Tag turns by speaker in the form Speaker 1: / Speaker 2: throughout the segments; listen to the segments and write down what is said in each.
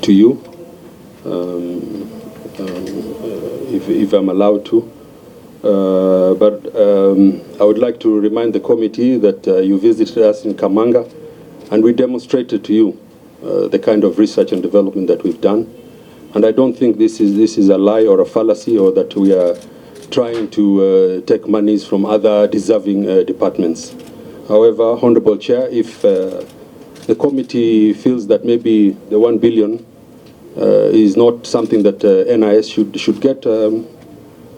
Speaker 1: to you, if I'm allowed to. But I would like to remind the committee that you visited us in Kamanga, and we demonstrated to you the kind of research and development that we've done. And I don't think this is a lie or a fallacy, or that we are trying to take monies from other deserving departments. However, Honorable Chair, if the committee feels that maybe the 1 billion is not something that NIS should get,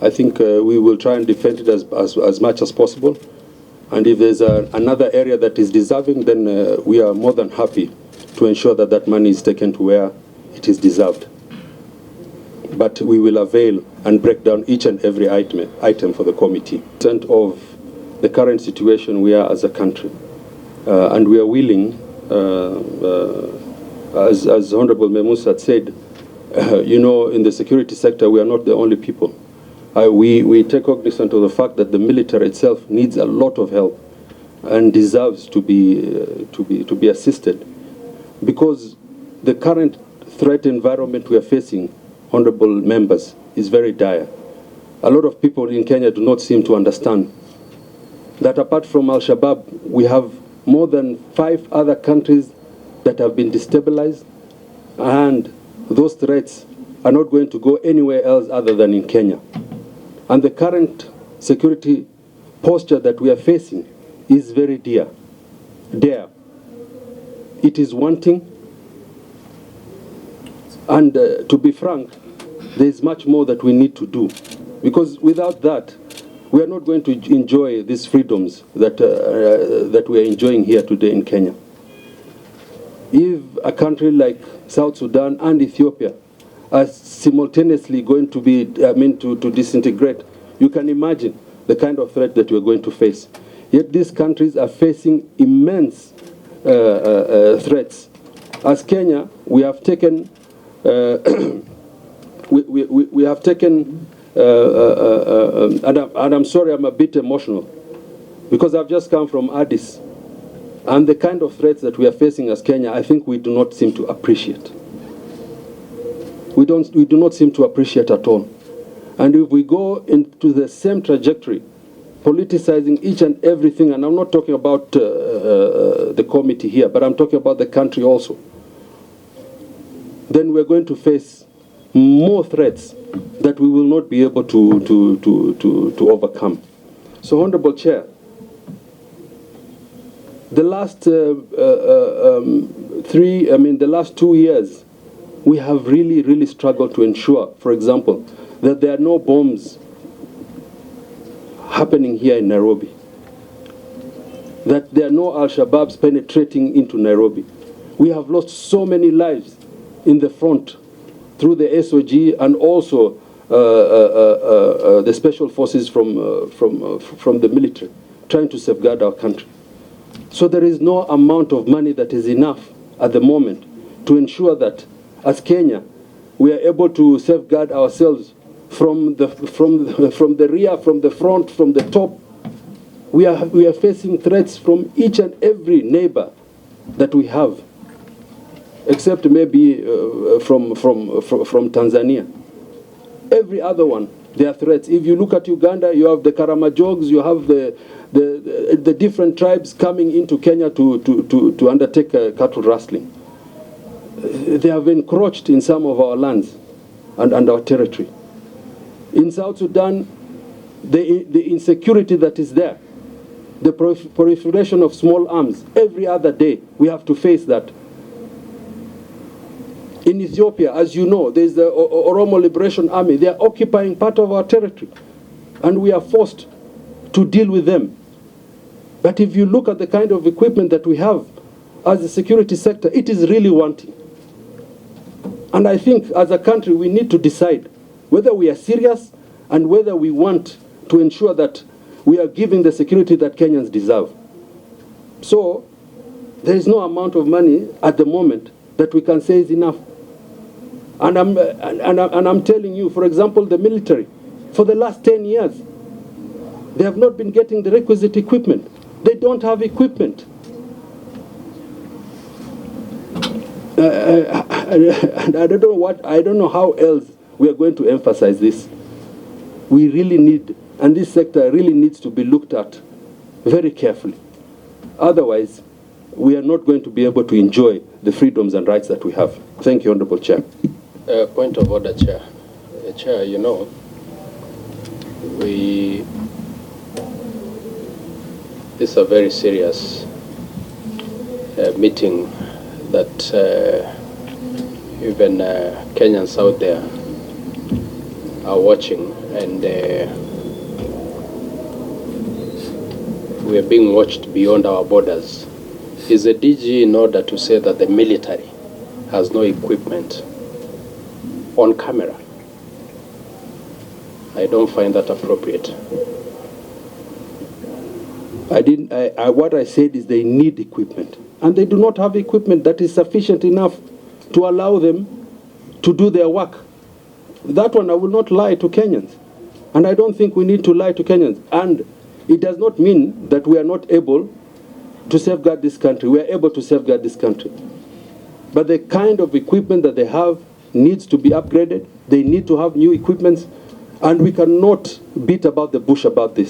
Speaker 1: I think we will try and defend it as much as possible. And if there's another area that is deserving, then we are more than happy to ensure that that money is taken to where it is deserved. But we will avail and break down each and every item for the committee. Of the current situation we are as a country. And we are willing, as Honorable Memus had said, you know, in the security sector, we are not the only people. We take cognizance of the fact that the military itself needs a lot of help and deserves to be assisted, because the current threat environment we are facing, honorable members, is very dire. A lot of people in Kenya do not seem to understand that apart from Al-Shabaab, we have more than 5 other countries that have been destabilized, and those threats are not going to go anywhere else other than in Kenya. And the current security posture that we are facing is very dire. It is wanting, and to be frank, there is much more that we need to do, because without that, we are not going to enjoy these freedoms that we are enjoying here today in Kenya. If a country like South Sudan and Ethiopia are simultaneously going to be, to disintegrate, you can imagine the kind of threat that we're going to face. Yet these countries are facing immense threats. As Kenya, we have taken, we have taken, and I'm sorry, I'm a bit emotional, because I've just come from Addis, and the kind of threats that we are facing as Kenya, I think we do not seem to appreciate. We do not seem to appreciate at all. And if we go into the same trajectory, politicizing each and everything, and I'm not talking about the committee here, but I'm talking about the country also, then we're going to face more threats that we will not be able to overcome. So, Honorable Chair, the last the last 2 years, we have really struggled to ensure, for example, that there are no bombs happening here in Nairobi, that there are no Al-Shabaabs penetrating into Nairobi. We have lost so many lives in the front through the SOG and also the special forces from the military, trying to safeguard our country. So there is no amount of money that is enough at the moment to ensure that as Kenya, we are able to safeguard ourselves from the rear, from the front, from the top. We are facing threats from each and every neighbor that we have, except maybe from Tanzania. Every other one, there are threats. If you look at Uganda, you have the Karamajogs, you have the different tribes coming into Kenya to undertake cattle rustling. They have encroached in some of our lands and our territory. In South Sudan, the insecurity that is there, the proliferation of small arms, every other day we have to face that. In Ethiopia, as you know, there's the Oromo Liberation Army. They are occupying part of our territory, and we are forced to deal with them. But if you look at the kind of equipment that we have as a security sector, it is really wanting. And I think as a country, we need to decide whether we are serious and whether we want to ensure that we are giving the security that Kenyans deserve. So there is no amount of money at the moment that we can say is enough. And I'm telling you, for example, the military, for the last 10 years, they have not been getting the requisite equipment. They don't have equipment. And I don't know how else we are going to emphasize this. We really need, and this sector really needs to be looked at very carefully. Otherwise, we are not going to be able to enjoy the freedoms and rights that we have. Thank you, Honorable Chair.
Speaker 2: Point of order, Chair. Chair, you know, this is a very serious meeting that even Kenyans out there are watching, and we are being watched beyond our borders. Is the DG in order to say that the military has no equipment on camera? I don't find that appropriate.
Speaker 1: What I said is they need equipment, and they do not have equipment that is sufficient enough to allow them to do their work. That one I will not lie to Kenyans, and I don't think we need to lie to Kenyans. And it does not mean that we are not able to safeguard this country. We are able to safeguard this country. But the kind of equipment that they have needs to be upgraded. They need to have new equipments, and we cannot beat about the bush about this.